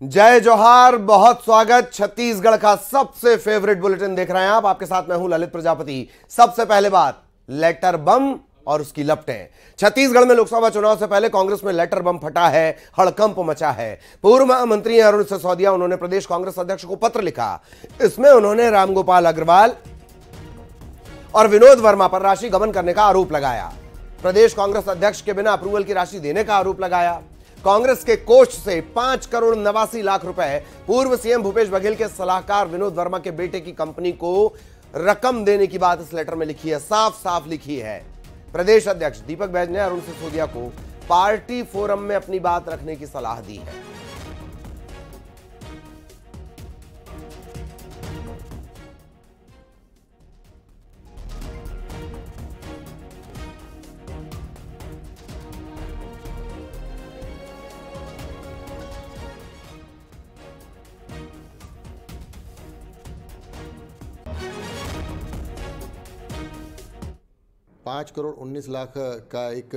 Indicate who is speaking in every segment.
Speaker 1: जय जोहार, बहुत स्वागत। छत्तीसगढ़ का सबसे फेवरेट बुलेटिन देख रहे हैं आप। आपके साथ मैं हूं ललित प्रजापति। सबसे पहले बात, लेटर बम और उसकी लपटें। छत्तीसगढ़ में लोकसभा चुनाव से पहले कांग्रेस में लेटर बम फटा है, हड़कंप मचा है। पूर्व महामंत्री अरुण सिसोदिया, उन्होंने प्रदेश कांग्रेस अध्यक्ष को पत्र लिखा। इसमें उन्होंने रामगोपाल अग्रवाल और विनोद वर्मा पर राशि गबन करने का आरोप लगाया। प्रदेश कांग्रेस अध्यक्ष के बिना अप्रूवल की राशि देने का आरोप लगाया। कांग्रेस के कोष से 5 करोड़ 89 लाख रुपए पूर्व सीएम भूपेश बघेल के सलाहकार विनोद वर्मा के बेटे की कंपनी को रकम देने की बात इस लेटर में लिखी है, साफ साफ लिखी है। प्रदेश अध्यक्ष दीपक बैज ने अरुण सिसोदिया को पार्टी फोरम में अपनी बात रखने की सलाह दी है।
Speaker 2: 5 करोड़ 19 लाख का एक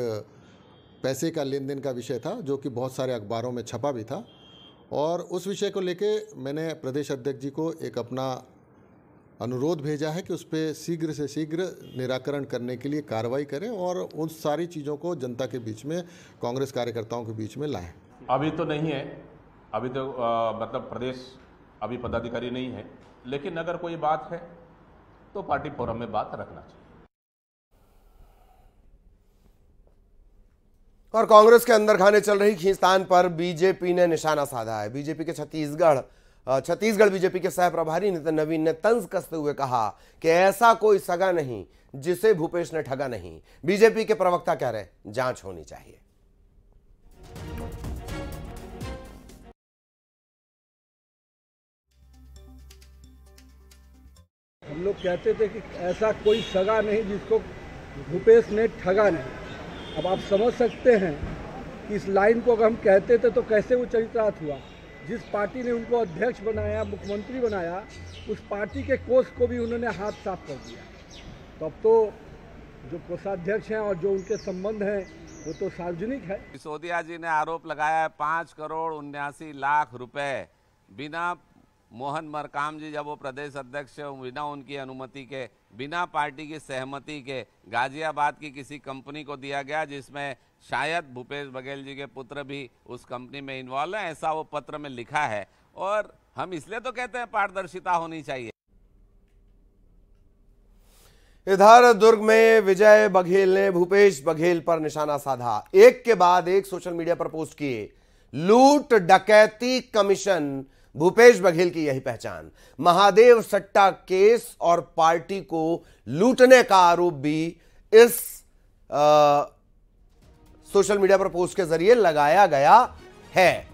Speaker 2: पैसे का लेन देन का विषय था, जो कि बहुत सारे अखबारों में छपा भी था। और उस विषय को लेके मैंने प्रदेश अध्यक्ष जी को एक अपना अनुरोध भेजा है कि उस पर शीघ्र से शीघ्र निराकरण करने के लिए कार्रवाई करें और उन सारी चीज़ों को जनता के बीच में, कांग्रेस कार्यकर्ताओं के बीच में लाएं।
Speaker 3: अभी तो नहीं है, अभी तो मतलब प्रदेश अभी पदाधिकारी नहीं है, लेकिन अगर कोई बात है तो पार्टी फोरम में बात रखना चाहिए।
Speaker 1: और कांग्रेस के अंदर खाने चल रही खींचतान पर बीजेपी ने निशाना साधा है। बीजेपी के छत्तीसगढ़ बीजेपी के सह प्रभारी नितिन नवीन ने तंज कसते हुए कहा कि ऐसा कोई सगा नहीं जिसे भूपेश ने ठगा नहीं। बीजेपी के प्रवक्ता कह रहे, जांच होनी चाहिए।
Speaker 4: हम लोग कहते थे कि ऐसा कोई सगा नहीं जिसको भूपेश ने ठगा नहीं। अब आप समझ सकते हैं कि इस लाइन को अगर हम कहते थे तो कैसे वो चरितार्थ हुआ। जिस पार्टी ने उनको अध्यक्ष बनाया, मुख्यमंत्री बनाया, उस पार्टी के कोष को भी उन्होंने हाथ साफ कर दिया। तो अब तो जो कोषाध्यक्ष हैं और जो उनके संबंध हैं वो तो सार्वजनिक है।
Speaker 5: सिसोदिया जी ने आरोप लगाया है 5 करोड़ 79 लाख रुपए बिना मोहन मरकाम जी, जब वो प्रदेश अध्यक्ष, बिना उनकी अनुमति के, बिना पार्टी की सहमति के गाजियाबाद की किसी कंपनी को दिया गया, जिसमें शायद भूपेश बघेल जी के पुत्र भी उस कंपनी में इन्वॉल्व है, ऐसा वो पत्र में लिखा है। और हम इसलिए तो कहते हैं पारदर्शिता होनी चाहिए।
Speaker 1: इधर दुर्ग में विजय बघेल ने भूपेश बघेल पर निशाना साधा। एक के बाद एक सोशल मीडिया पर पोस्ट किए। लूट डकैती कमीशन, भूपेश बघेल की यही पहचान। महादेव सट्टा केस और पार्टी को लूटने का आरोप भी इस सोशल मीडिया पर पोस्ट के जरिए लगाया गया है।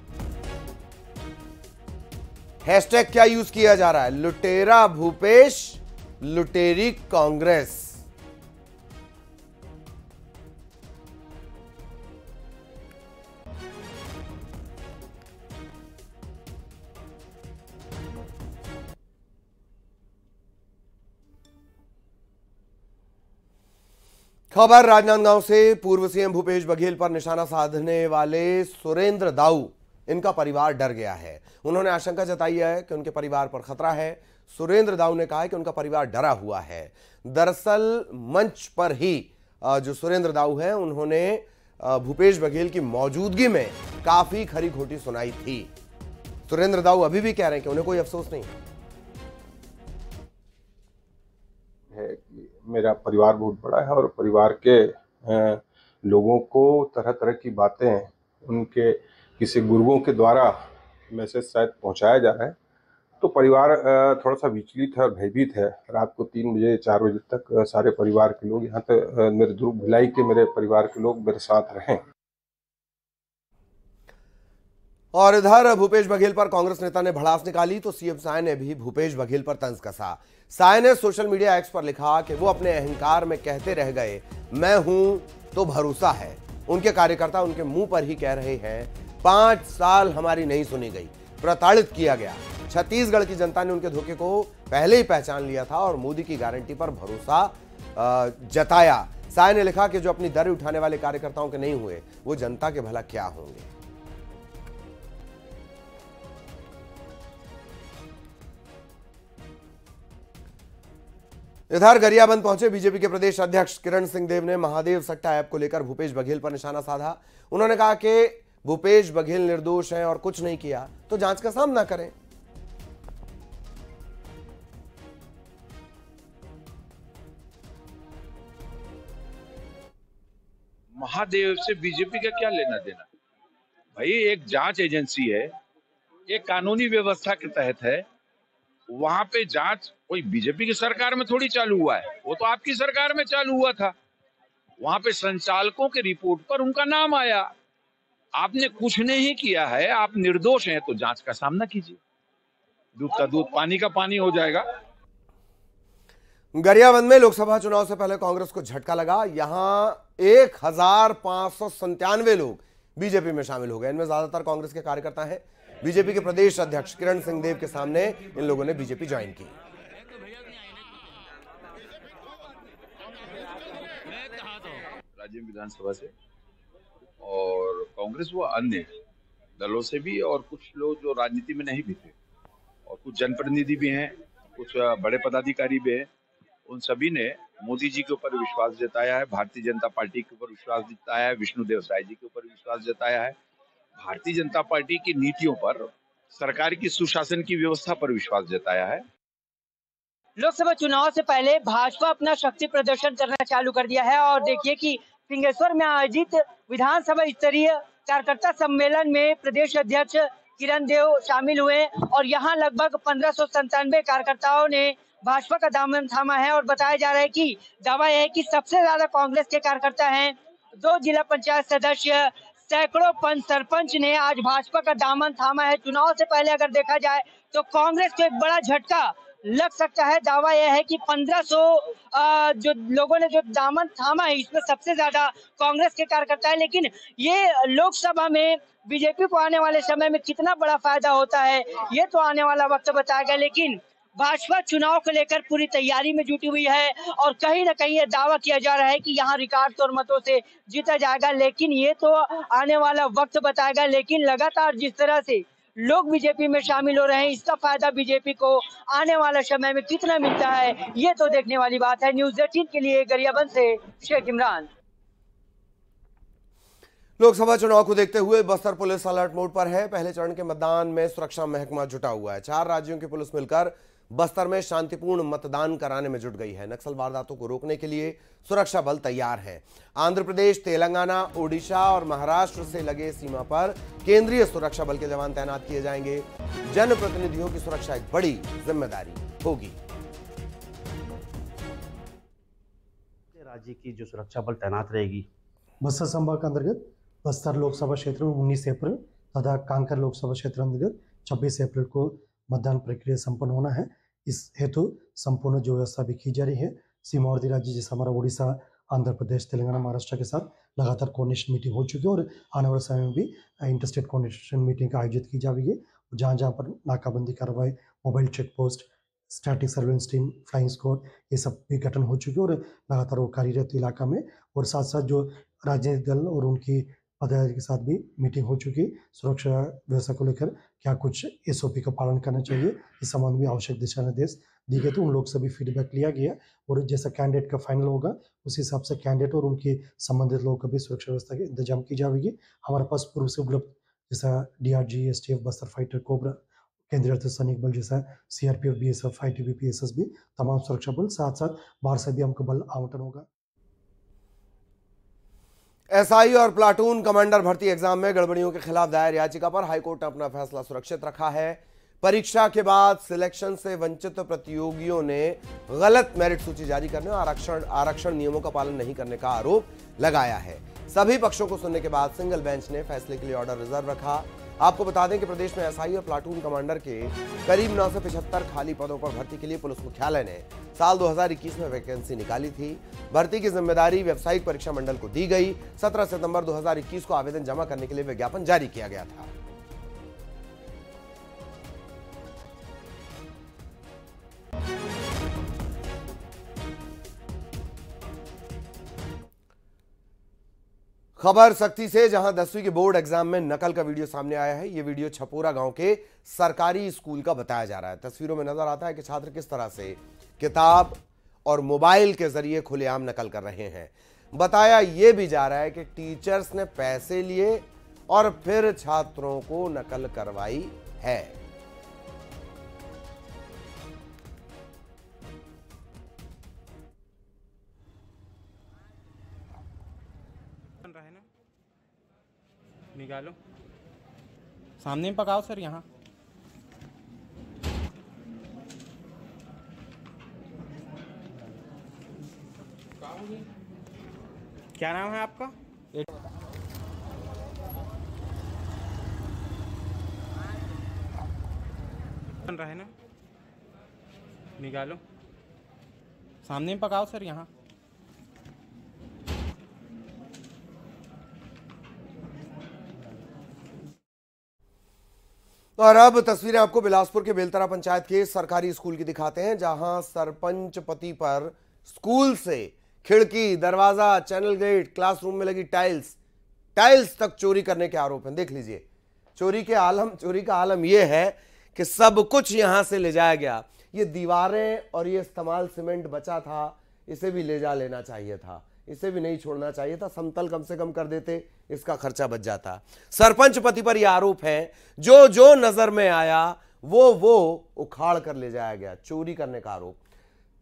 Speaker 1: हैशटैग क्या यूज किया जा रहा है? लुटेरा भूपेश, लुटेरी कांग्रेस। खबर राजनांदगांव से। पूर्व सीएम भूपेश बघेल पर निशाना साधने वाले सुरेंद्र दाऊ, इनका परिवार डर गया है। उन्होंने आशंका जताई है कि उनके परिवार पर खतरा है। सुरेंद्र दाऊ ने कहा है कि उनका परिवार डरा हुआ है। दरअसल मंच पर ही जो सुरेंद्र दाऊ हैं, उन्होंने भूपेश बघेल की मौजूदगी में काफी खरी खोटी सुनाई थी। सुरेंद्र दाऊ अभी भी कह रहे हैं कि उन्हें कोई अफसोस नहीं है।
Speaker 6: मेरा परिवार बहुत बड़ा है और परिवार के लोगों को तरह तरह की बातें उनके किसी गुरुओं के द्वारा मैसेज शायद पहुंचाया जा रहा है। तो परिवार थोड़ा सा विचलित है और भयभीत है। रात को 3 बजे 4 बजे तक सारे परिवार के लोग यहाँ तक मेरे दुर्ग भिलाई के मेरे परिवार के लोग मेरे साथ रहें।
Speaker 1: और इधर भूपेश बघेल पर कांग्रेस नेता ने भड़ास निकाली तो सीएम साय ने भी भूपेश बघेल पर तंज कसा। साय ने सोशल मीडिया एक्स पर लिखा कि वो अपने अहंकार में कहते रह गए, मैं हूं तो भरोसा है। उनके कार्यकर्ता उनके मुंह पर ही कह रहे हैं, 5 साल हमारी नहीं सुनी गई, प्रताड़ित किया गया। छत्तीसगढ़ की जनता ने उनके धोखे को पहले ही पहचान लिया था और मोदी की गारंटी पर भरोसा जताया। साय ने लिखा कि जो अपनी दर उठाने वाले कार्यकर्ताओं के नहीं हुए, वो जनता के भला क्या होंगे। इधर गरियाबंद पहुंचे बीजेपी के प्रदेश अध्यक्ष किरण सिंह देव ने महादेव सट्टा ऐप को लेकर भूपेश बघेल पर निशाना साधा। उन्होंने कहा कि भूपेश बघेल निर्दोष हैं और कुछ नहीं किया तो जांच का सामना करें।
Speaker 7: महादेव से बीजेपी का क्या लेना देना भाई? एक जांच एजेंसी है, एक कानूनी व्यवस्था के तहत है, वहां पे जांच कोई बीजेपी की सरकार में थोड़ी चालू हुआ है, वो तो आपकी सरकार में चालू हुआ था। वहां पे संचालकों के रिपोर्ट पर उनका नाम आया। आपने कुछ नहीं किया है, आप निर्दोष हैं तो जांच का सामना कीजिए, दूध का दूध पानी का पानी हो जाएगा।
Speaker 1: गरियाबंद में लोकसभा चुनाव से पहले कांग्रेस को झटका लगा। यहां 1597 लोग बीजेपी में शामिल हो गए। इनमें ज्यादातर कांग्रेस के कार्यकर्ता हैं। बीजेपी के प्रदेश अध्यक्ष किरण सिंह देव के सामने इन लोगों ने बीजेपी ज्वाइन की।
Speaker 7: राज्य विधानसभा से और कांग्रेस व अन्य दलों से भी, और कुछ लोग जो राजनीति में नहीं भी थे, और कुछ जनप्रतिनिधि भी हैं, कुछ बड़े पदाधिकारी भी हैं, उन सभी ने मोदी जी के ऊपर विश्वास जताया है, भारतीय जनता पार्टी के ऊपर विश्वास जताया है, विष्णुदेव साय जी के ऊपर विश्वास जताया है, भारतीय जनता पार्टी की नीतियों पर, सरकार की सुशासन की व्यवस्था पर विश्वास जताया है।
Speaker 8: लोकसभा चुनाव से पहले भाजपा अपना शक्ति प्रदर्शन करना चालू कर दिया है और देखिए कि सिंहेश्वर में आयोजित विधानसभा स्तरीय कार्यकर्ता सम्मेलन में प्रदेश अध्यक्ष किरण देव शामिल हुए और यहां लगभग 1597 कार्यकर्ताओं ने भाजपा का दामन थामा है और बताया जा रहा है कि दावा यह है कि सबसे ज्यादा कांग्रेस के कार्यकर्ता हैं। 2 जिला पंचायत सदस्य, सैकड़ों पंच सरपंच ने आज भाजपा का दामन थामा है। चुनाव से पहले अगर देखा जाए तो कांग्रेस को एक बड़ा झटका लग सकता है। दावा यह है कि 1500 जो लोगों ने जो दामन थामा है इसमें सबसे ज्यादा कांग्रेस के कार्यकर्ता है। लेकिन ये लोकसभा में बीजेपी को आने वाले समय में कितना बड़ा फायदा होता है ये तो आने वाला वक्त बताएगा। लेकिन भाजपा चुनाव को लेकर पूरी तैयारी में जुटी हुई है और कहीं ना कहीं ये दावा किया जा रहा है कि यहाँ रिकॉर्ड तौर मतों से जीता जाएगा, लेकिन ये तो आने वाला वक्त बताएगा। लेकिन लगातार जिस तरह से लोग बीजेपी में शामिल हो रहे हैं इसका फायदा बीजेपी को आने वाले समय में कितना मिलता है ये तो देखने वाली बात है। न्यूज़ 18 के लिए गरियाबंद से शेख इमरान।
Speaker 1: लोकसभा चुनाव को देखते हुए बस्तर पुलिस अलर्ट मोड पर है। पहले चरण के मतदान में सुरक्षा महकमा जुटा हुआ है। 4 राज्यों की पुलिस मिलकर बस्तर में शांतिपूर्ण मतदान कराने में जुट गई है। नक्सल वारदातों को रोकने के लिए सुरक्षा बल तैयार हैं। आंध्र प्रदेश, तेलंगाना, ओडिशा और महाराष्ट्र से लगे सीमा पर केंद्रीय सुरक्षा बल के जवान तैनात किए जाएंगे। जनप्रतिनिधियों की सुरक्षा एक बड़ी जिम्मेदारी होगी।
Speaker 9: राज्य की जो सुरक्षा बल तैनात रहेगी।
Speaker 10: बस्तर संभाग के अंतर्गत बस्तर लोकसभा क्षेत्र में 19 अप्रैल तथा कांकर लोकसभा क्षेत्र अंतर्गत 26 अप्रैल को मतदान प्रक्रिया संपन्न होना है। इस हेतु संपूर्ण जो व्यवस्था भी की जा रही है। सीमावर्ती राज्य जैसे हमारा उड़ीसा, आंध्र प्रदेश, तेलंगाना, महाराष्ट्र के साथ लगातार कोऑर्डिनेशन मीटिंग हो चुकी है और आने वाले समय में भी इंटरस्टेट कोऑर्डिनेशन मीटिंग का आयोजित की जाएगी। जहाँ जहाँ पर नाकाबंदी कार्रवाई, mobile check post, static surveillance team, flying squad ये सब भी गठन हो चुके हैं और लगातार वो कार्यरत इलाका में। और साथ साथ जो राजनीतिक दल और उनकी पदाधिकारी के साथ भी मीटिंग हो चुकी। सुरक्षा व्यवस्था को लेकर क्या कुछ SOP का पालन करना चाहिए इस संबंध में आवश्यक दिशा निर्देश दिए गए। तो उन लोग से भी फीडबैक लिया गया और जैसा कैंडिडेट का फाइनल होगा उस हिसाब से कैंडिडेट और उनके संबंधित लोगों का भी सुरक्षा व्यवस्था के इंतजाम की जाएगी। हमारे पास पूर्व से उपलब्ध जैसा DRG, STF, Bastar fighter, cobra, केंद्रीय अर्धसैनिक बल जैसा CRPF, BSF, ITBP, SSB तमाम सुरक्षा बल, साथ साथ बाहर से भी हमको बल आवंटन होगा।
Speaker 1: SI और प्लाटून कमांडर भर्ती एग्जाम में गड़बड़ियों के खिलाफ दायर याचिका पर हाईकोर्ट ने अपना फैसला सुरक्षित रखा है। परीक्षा के बाद सिलेक्शन से वंचित प्रतियोगियों ने गलत मेरिट सूची जारी करने और आरक्षण नियमों का पालन नहीं करने का आरोप लगाया है। सभी पक्षों को सुनने के बाद सिंगल बेंच ने फैसले के लिए ऑर्डर रिजर्व रखा। आपको बता दें कि प्रदेश में SI और प्लाटून कमांडर के करीब 975 खाली पदों पर भर्ती के लिए पुलिस मुख्यालय ने साल 2021 में वैकेंसी निकाली थी। भर्ती की जिम्मेदारी व्यावसायिक परीक्षा मंडल को दी गई। 17 सितंबर 2021 को आवेदन जमा करने के लिए विज्ञापन जारी किया गया था। खबर सख्ती से, जहां 10वीं के बोर्ड एग्जाम में नकल का वीडियो सामने आया है। यह वीडियो छपोरा गांव के सरकारी स्कूल का बताया जा रहा है। तस्वीरों में नजर आता है कि छात्र किस तरह से किताब और मोबाइल के जरिए खुलेआम नकल कर रहे हैं। बताया यह भी जा रहा है कि टीचर्स ने पैसे लिए और फिर छात्रों को नकल करवाई है।
Speaker 11: निकालो, सामने पकाओ सर। यहाँ क्या नाम है आपका? बन रहा है ना, निकालो, सामने पकाओ सर। यहाँ
Speaker 1: और अब तस्वीरें आपको बिलासपुर के बेलतरा पंचायत के सरकारी स्कूल की दिखाते हैं, जहां सरपंच पति पर स्कूल से खिड़की, दरवाजा, चैनल गेट, क्लासरूम में लगी टाइल्स तक चोरी करने के आरोप हैं। देख लीजिए, चोरी का आलम यह है कि सब कुछ यहां से ले जाया गया। ये दीवारें और ये इस्तेमाल सीमेंट बचा था, इसे भी ले जा लेना चाहिए था, इसे भी नहीं छोड़ना चाहिए था, समतल कम से कम कर देते, इसका खर्चा बच जाता। सरपंच पति पर यह आरोप है, जो नजर में आया वो उखाड़ कर ले जाया गया। चोरी करने का आरोप।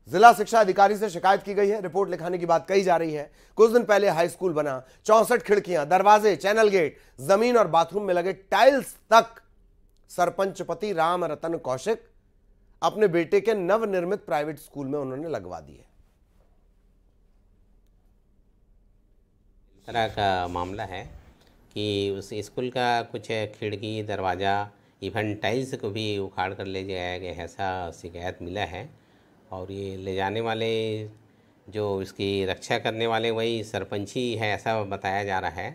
Speaker 1: जिला शिक्षा अधिकारी से शिकायत की गई है, रिपोर्ट लिखाने की बात कही जा रही है। कुछ दिन पहले हाई स्कूल बना, 64 खिड़कियां, दरवाजे, चैनल गेट, जमीन और बाथरूम में लगे टाइल्स तक सरपंच पति राम रतन कौशिक अपने बेटे के नवनिर्मित प्राइवेट स्कूल में उन्होंने लगवा दिए।
Speaker 12: तरह का मामला है कि उस स्कूल का कुछ खिड़की, दरवाज़ा, इवन टाइल्स को भी उखाड़ कर ले जाया गया, ऐसा शिकायत मिला है। और ये ले जाने वाले, जो इसकी रक्षा करने वाले, वही सरपंच ही है, ऐसा बताया जा रहा है।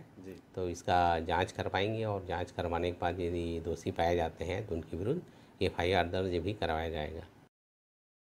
Speaker 12: तो इसका जांच करवाएंगे और जांच करवाने के बाद यदि दोषी पाए जाते हैं तो उनके विरुद्ध FIR दर्ज भी करवाया जाएगा।